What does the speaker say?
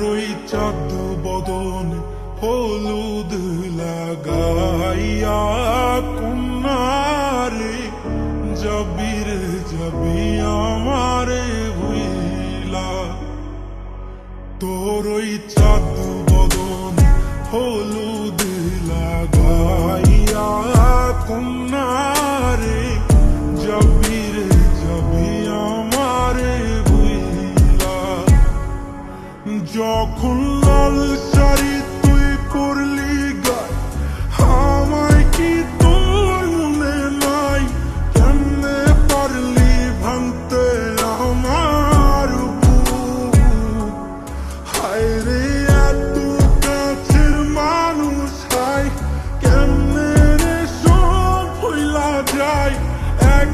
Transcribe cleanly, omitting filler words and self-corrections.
ওই চাঁদ বদন হলুদ লাগাইয়া কন্যারে যাবি রে যাবি আমারে ভুইলা। তোর ওই চাঁদ বদন হলুদ লাগাইয়া কন্যারে যাবি রে যাবি আমারে ভুইলা। যখন লাল শাড়ি তুই পরলি গায় আমায় কি তোর মনে নাই? কেমনে পারলি ভাঙতে আমার বুক? হায় রে এত কাছের মানুষ হায় কেমনে রে সব ভুইলা যায়? এক